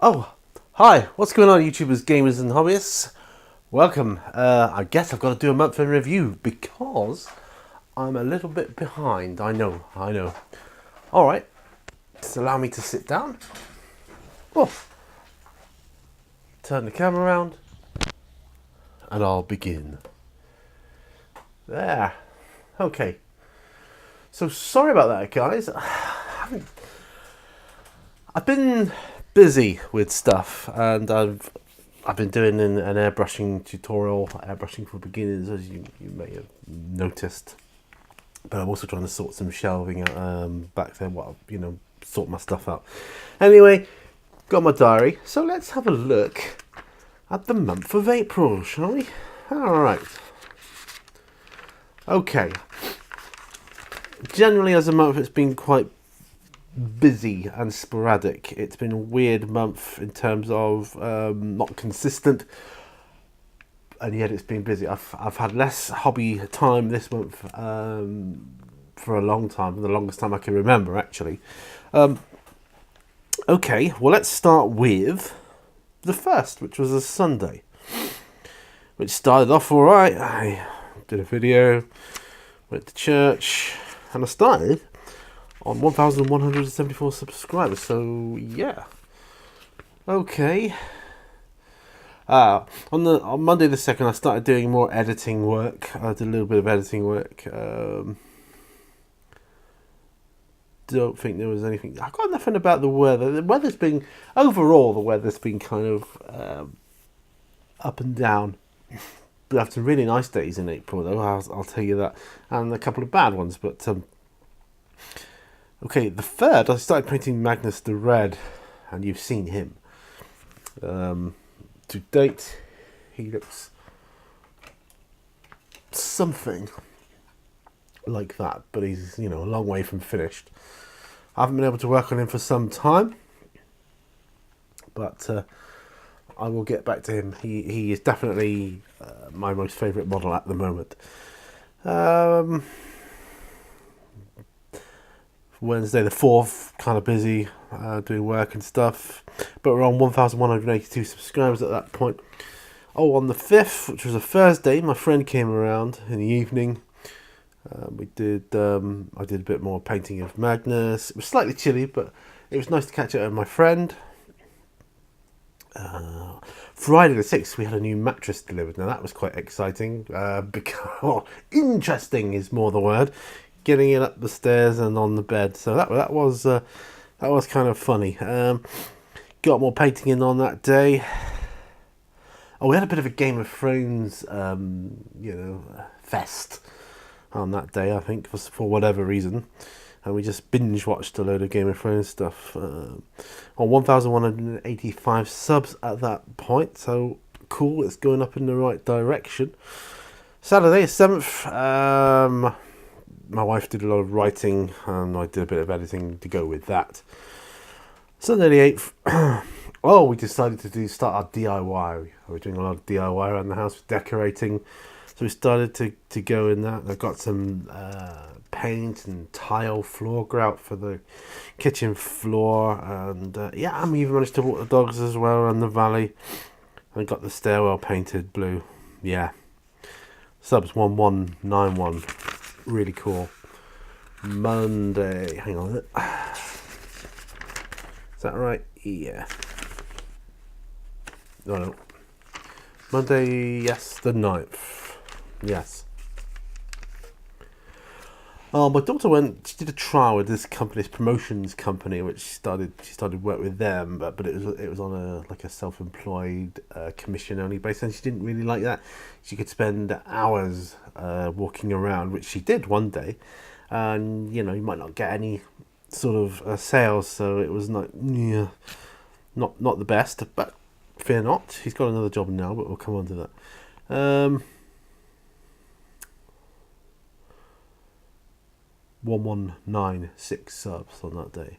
Oh, hi, what's going on, YouTubers, gamers, and hobbyists? Welcome. I guess I've got to do a month in review because I'm a little bit behind. I know. Alright, just allow me to sit down. Oh, turn the camera around, and I'll begin. There. Okay. So, sorry about that, guys. I've been busy with stuff, and I've been doing an airbrushing tutorial, airbrushing for beginners, as you may have noticed. But I'm also trying to sort some shelving back there, sort my stuff out. Anyway, got my diary, so let's have a look at the month of April, shall we? Alright. Okay. Generally, as a month, it's been quite busy and sporadic. It's been a weird month in terms of not consistent, and yet it's been busy. I've had less hobby time this month for a long time, the longest time I can remember, actually. Okay, well, let's start with the first, which was a Sunday, which started off all right. I did a video, went to church, and I started on 1,174 subscribers, so yeah. Okay. On Monday the 2nd, I started doing more editing work. I did a little bit of editing work. Don't think there was anything. I got nothing about the weather. The weather's been, overall, the weather's been kind of up and down. We have some really nice days in April, though, I'll tell you that. And a couple of bad ones, but okay, the 3rd, I started painting Magnus the Red, and you've seen him. To date, he looks something like that, but he's, a long way from finished. I haven't been able to work on him for some time, but I will get back to him. He is definitely my most favourite model at the moment. Wednesday the 4th, kind of busy doing work and stuff, but we're on 1,182 subscribers at that point. Oh, on the 5th, which was a Thursday, my friend came around in the evening. I did a bit more painting of Magnus. It was slightly chilly, but it was nice to catch up with my friend. Friday the 6th, we had a new mattress delivered. Now that was quite exciting, because interesting is more the word. Getting it up the stairs and on the bed, so that was kind of funny. Got more painting in on that day. Oh, we had a bit of a Game of Thrones, fest on that day. I think for whatever reason, and we just binge watched a load of Game of Thrones stuff. On 1,185 subs at that point, so cool. It's going up in the right direction. Saturday 7th. My wife did a lot of writing, and I did a bit of editing to go with that. Sunday the 8th, oh, we decided to start our DIY. We were doing a lot of DIY around the house, decorating, so we started to go in that. I got some paint and tile floor grout for the kitchen floor, and we even managed to walk the dogs as well around the valley. I got the stairwell painted blue. Yeah, subs 1191. Really cool. Monday, hang on a minute. Is that right? Yeah. No. Monday, yes, the 9th. Yes. Oh, my daughter she did a trial with this company, this promotions company, which she started work with them, but it was on a self-employed commission only basis, and she didn't really like that. She could spend hours walking around, which she did one day, and you might not get any sort of sales, so it was not the best, but fear not, she's got another job now, but we'll come on to that. 1196 subs on that day.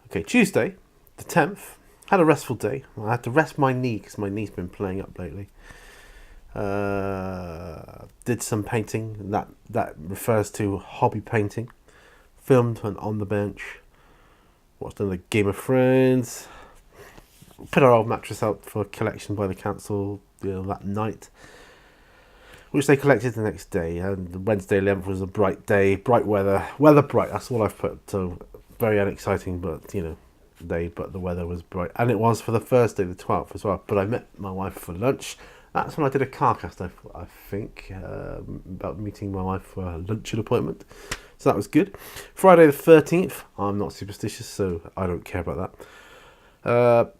Okay, Tuesday, the 10th, had a restful day. I had to rest my knee because my knee's been playing up lately. Did some painting. That refers to hobby painting. Filmed on the bench. Watched another Game of Thrones. put our old mattress out for collection by the council, that night, which they collected the next day. And Wednesday 11th was a bright day, bright weather bright. That's all I've put. So very unexciting, but day. But the weather was bright, and it was for the Thursday the 12th as well. But I met my wife for lunch. That's when I did a car cast, I think, about meeting my wife for a luncheon appointment. So that was good. Friday the 13th, I'm not superstitious, so I don't care about that.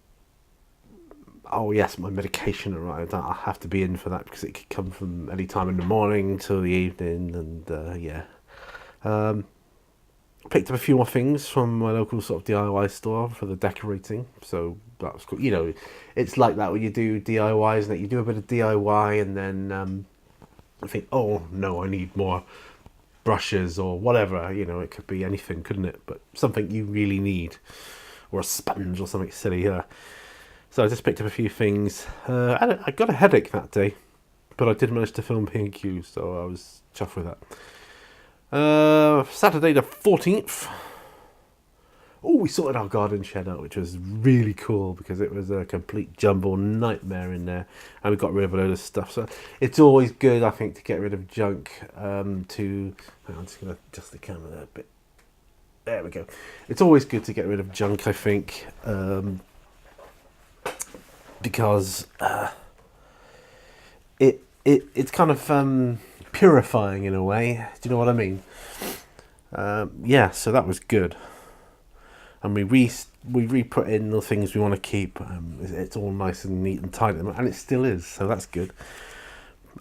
Oh yes, my medication arrived. I have to be in for that because it could come from any time in the morning till the evening, and yeah. Picked up a few more things from my local sort of DIY store for the decorating, so that was cool. It's like that when you do DIYs, isn't it? You do a bit of DIY and then I think, oh no, I need more brushes or whatever. It could be anything, couldn't it? But something you really need, or a sponge or something silly. So I just picked up a few things. I got a headache that day, but I did manage to film P&Q, so I was chuffed with that. Saturday the 14th. Oh, we sorted our garden shed out, which was really cool because it was a complete jumble nightmare in there, and we got rid of a load of stuff. So it's always good, I think, to get rid of junk. I'm just going to adjust the camera there a bit. There we go. It's always good to get rid of junk, I think, because it's kind of purifying in a way. Do you know what I mean? Yeah, so that was good. And we re-put in the things we want to keep. It's all nice and neat and tidy, and it still is, so that's good.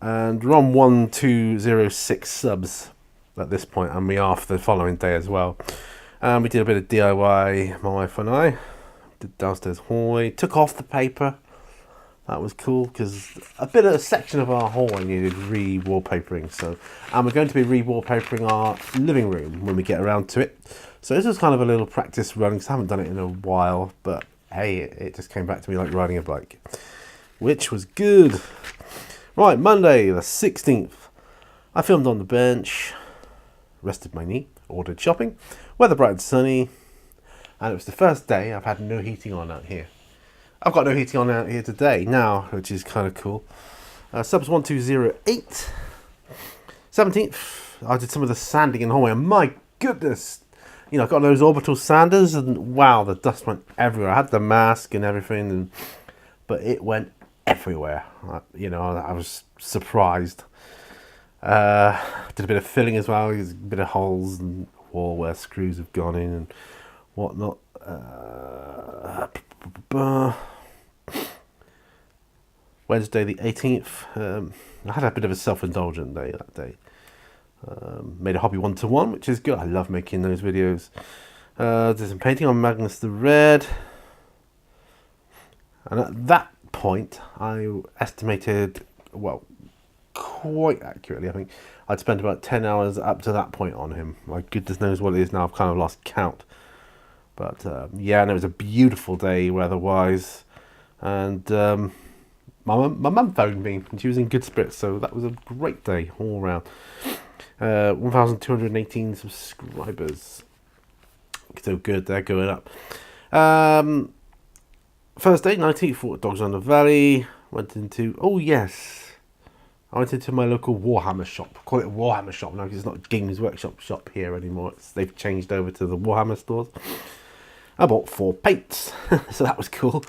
And we're on 1206 subs at this point, and we are for the following day as well. And we did a bit of DIY, my wife and I. Did downstairs hallway, took off the paper. That was cool because a section of our hallway needed re-wallpapering. And we're going to be re-wallpapering our living room when we get around to it. So this was kind of a little practice run because I haven't done it in a while. But hey, it just came back to me like riding a bike, which was good. Right, Monday the 16th. I filmed on the bench, rested my knee, ordered shopping. Weather bright and sunny. And it was the first day I've had no heating on out here. I've got no heating on out here today now, which is kind of cool. Subs 1208. 17th, I did some of the sanding in the hallway, and my goodness, I got those orbital sanders, and wow, the dust went everywhere. I had the mask and everything, but it went everywhere. I was surprised. Did a bit of filling as well. There's a bit of holes in the wall where screws have gone in and whatnot. Wednesday the 18th, I had a bit of a self-indulgent day that day. Made a hobby 1-to-1, which is good. I love making those videos. Did some painting on Magnus the Red. And at that point, I estimated, well, quite accurately, I think, I'd spent about 10 hours up to that point on him. My goodness knows what it is now. I've kind of lost count. But yeah, and it was a beautiful day weather-wise. And my mum phoned me, and she was in good spirits, so that was a great day all around. 1,218 subscribers. So good, they're going up. Thursday, 19th, fought dogs on the valley. Went into, I went into my local Warhammer shop. Call it a Warhammer shop now because it's not Games Workshop shop here anymore. They've changed over to the Warhammer stores. I bought 4 paints, so that was cool.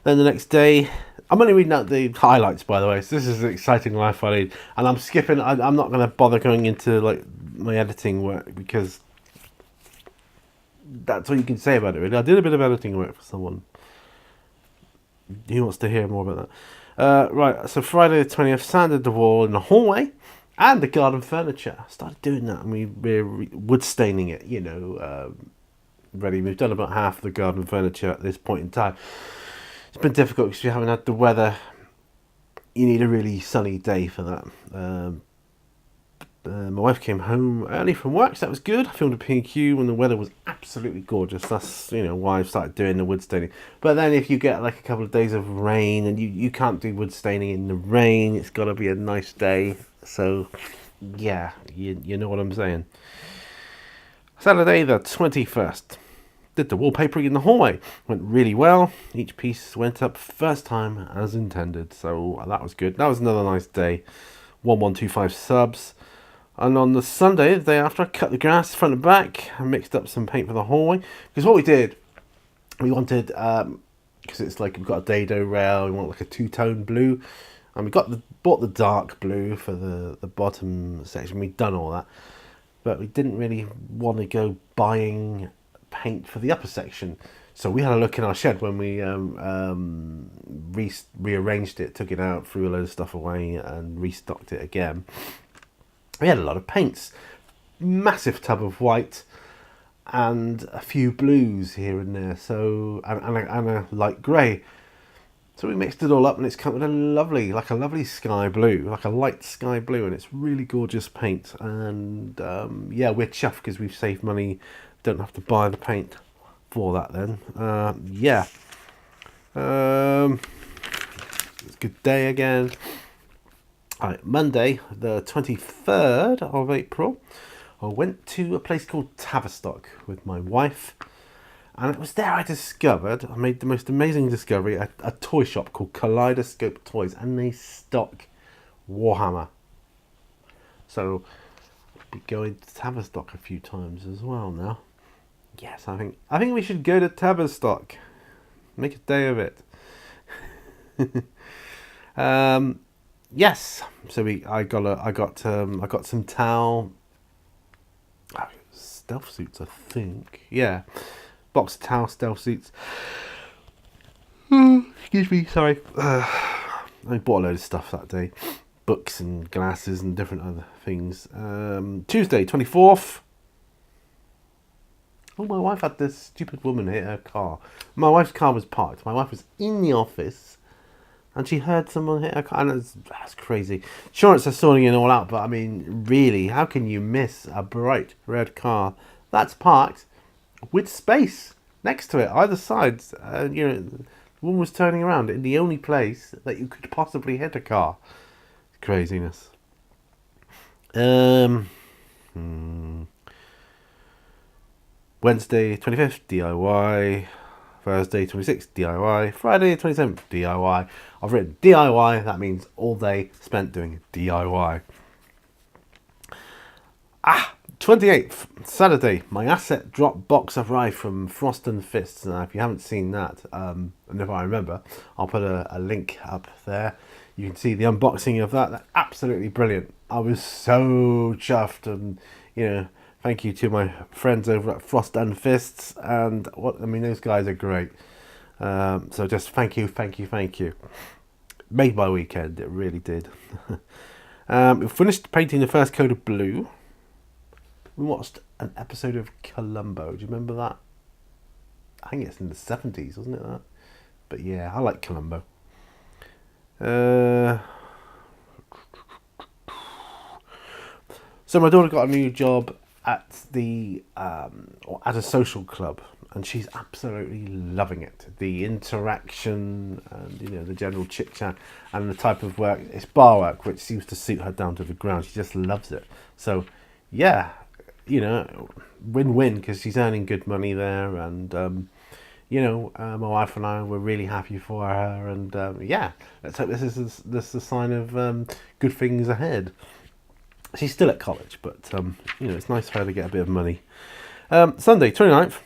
Then the next day, I'm only reading out the highlights, by the way, so this is an exciting life I lead. And I'm skipping, I'm not going to bother going into like my editing work because that's all you can say about it, really. I did a bit of editing work for someone who wants to hear more about that. Right, so Friday the 20th, sanded the wall in the hallway and the garden furniture. I started doing that, and we're wood staining it, ready. We've done about half the garden furniture at this point in time. It's been difficult because we haven't had the weather. You need a really sunny day for that. My wife came home early from work, so that was good. I filmed a P&Q when the weather was absolutely gorgeous. That's why I've started doing the wood staining. But then if you get like a couple of days of rain, and you can't do wood staining in the rain, it's got to be a nice day. So yeah, you know what I'm saying. Saturday the 21st. Did the wallpapering in the hallway. Went really well. Each piece went up first time as intended. So that was good. That was another nice day. 1125 subs. And on the Sunday, the day after, I cut the grass front and back and mixed up some paint for the hallway. Because what we did, we wanted, because it's like we've got a dado rail, we want like a two-tone blue. And we bought the dark blue for the bottom section. We'd done all that. But we didn't really want to go buying paint for the upper section. So we had a look in our shed when we rearranged it, took it out, threw a load of stuff away and restocked it again. We had a lot of paints, massive tub of white and a few blues here and there, so and a light grey. So we mixed it all up and it's come with a lovely sky blue, like a light sky blue, and it's really gorgeous paint. And yeah, we're chuffed because we've saved money, don't have to buy the paint for that then. Yeah, it's a good day again. Alright, Monday the 23rd of April, I went to a place called Tavistock with my wife. And it was there I made the most amazing discovery, a toy shop called Kaleidoscope Toys, and they stock Warhammer. So I'll be going to Tavistock a few times as well now. Yes, I think we should go to Tavistock. Make a day of it. Yes. So I got some towel, stealth suits, I think. Yeah. Box of towel, stealth suits. Excuse me, sorry. I bought a load of stuff that day. Books and glasses and different other things. Tuesday, 24th. Oh, my wife had this stupid woman hit her car. My wife's car was parked. My wife was in the office and she heard someone hit her car. And that's crazy. Insurance are sorting it all out, but I mean, really, how can you miss a bright red car that's parked with space next to it, either side? You know, the woman was turning around in the only place that you could possibly hit a car. Craziness. Wednesday 25th DIY, Thursday 26th DIY, Friday 27th DIY. I've written DIY, that means all day spent doing DIY. 28th, Saturday, my asset drop box arrived from Frost and Fists. Now, if you haven't seen that, and if I remember, I'll put a link up there. You can see the unboxing of that. That's absolutely brilliant. I was so chuffed, and you know, thank you to my friends over at Frost and Fists. And those guys are great. So just thank you. Made my weekend. It really did. We finished painting the first coat of blue. We watched an episode of Columbo. Do you remember that? I think it's in the 70s, wasn't it, that? But yeah, I like Columbo. So my daughter got a new job at at a social club, and she's absolutely loving it. The interaction and, you know, the general chit chat and the type of work. It's bar work, which seems to suit her down to the ground. She just loves it. So yeah, you know, win-win, because she's earning good money there, and you know, my wife and I were really happy for her, and yeah, let's hope this is a sign of good things ahead. She's still at college, but you know, it's nice for her to get a bit of money. Sunday 29th,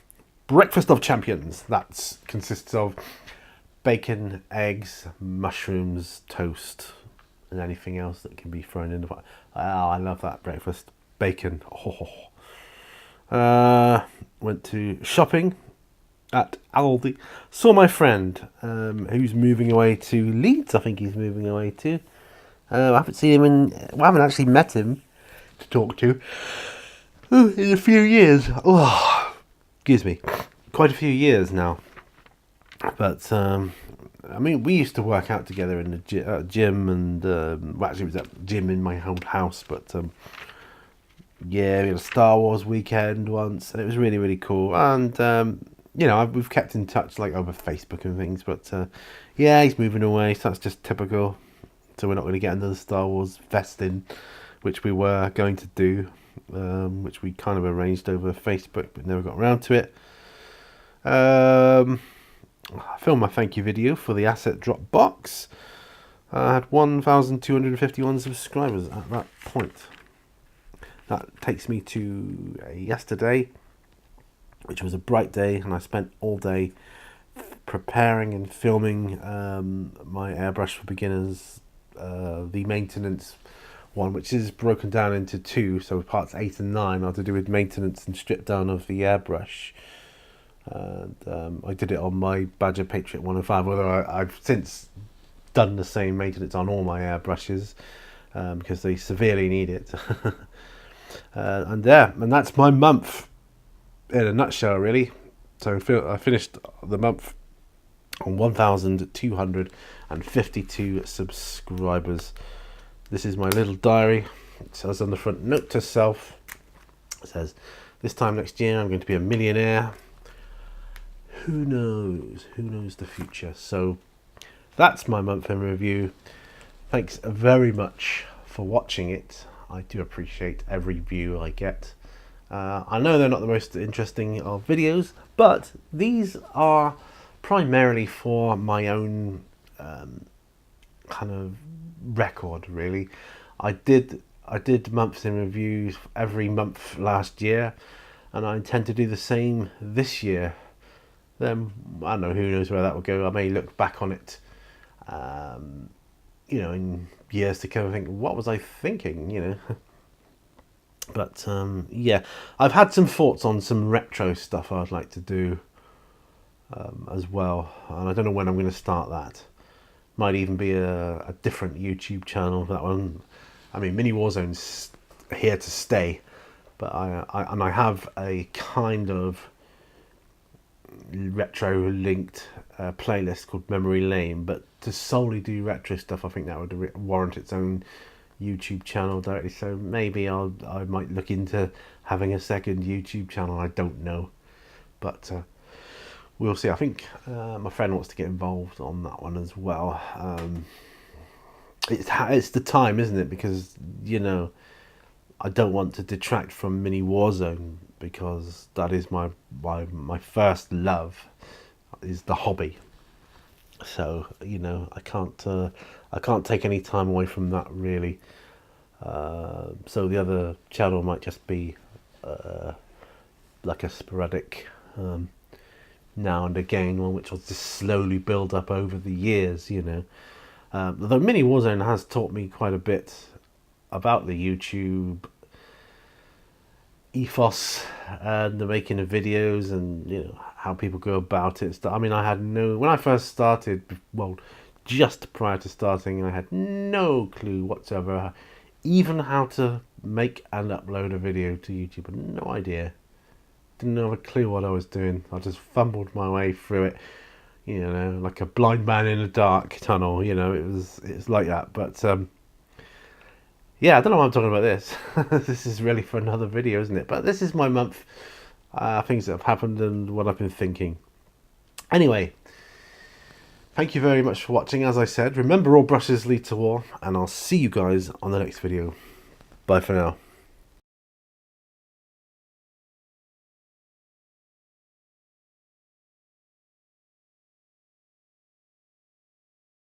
breakfast of champions. That consists of bacon, eggs, mushrooms, toast, and anything else that can be thrown in the fire. Oh, I love that breakfast. Bacon. Went to shopping at Aldi. Saw my friend who's moving away to Leeds. I think he's moving away to. I haven't seen him I haven't actually met him to talk to in a few years. Oh, excuse me, quite a few years now. But I mean, we used to work out together in the gym, and well, actually, it was at a gym in my home house. But yeah, we had a Star Wars weekend once, and it was really, really cool. And you know, we've kept in touch like over Facebook and things. But yeah, he's moving away, so that's just typical. So we're not going to get another Star Wars vesting, which we were going to do, which we kind of arranged over Facebook, but never got around to it. I filmed my thank you video for the asset drop box. I had 1,251 subscribers at that point. That takes me to yesterday, which was a bright day, and I spent all day preparing and filming my airbrush for beginners, the maintenance one, which is broken down into two, so parts 8 and 9 are to do with maintenance and strip down of the airbrush. And I did it on my Badger Patriot 105, although I've since done the same maintenance on all my airbrushes because they severely need it. And that's my month in a nutshell, really. So I finished the month on 1,252 subscribers. This is my little diary. It says on the front, note to self. It says, this time next year I'm going to be a millionaire. Who knows? Who knows the future? So that's my month in review. Thanks very much for watching it. I do appreciate every view I get. I know they're not the most interesting of videos, but these are primarily for my own kind of record, really. I did months in reviews every month last year, and I intend to do the same this year. Then I don't know, who knows where that will go. I may look back on it in years to come and think, what was I thinking, But yeah, I've had some thoughts on some retro stuff I'd like to do as well, and I don't know when I'm going to start that. Might even be a different YouTube channel for that one. I mean, Mini Warzone's here to stay, but I have a kind of retro linked playlist called Memory Lane, but to solely do retro stuff, I think that would warrant its own YouTube channel directly. So maybe I might look into having a second YouTube channel. I don't know, but we'll see. I think my friend wants to get involved on that one as well. It's the time, isn't it? Because I don't want to detract from Mini Warzone, because that is my first love, is the hobby. So I can't take any time away from that, really. So the other channel might just be like a sporadic now and again one, which will just slowly build up over the years. Although Mini Warzone has taught me quite a bit about the YouTube ethos and the making of videos, and how people go about it. I mean, when I first started, well, just prior to starting, I had no clue whatsoever, even how to make and upload a video to YouTube. No idea. Didn't have a clue what I was doing. I just fumbled my way through it, like a blind man in a dark tunnel. It's like that. But yeah, I don't know why I'm talking about this. This is really for another video, isn't it? But this is my month, things that have happened and what I've been thinking. Anyway, thank you very much for watching. As I said, remember, all brushes lead to war, and I'll see you guys on the next video. Bye for now.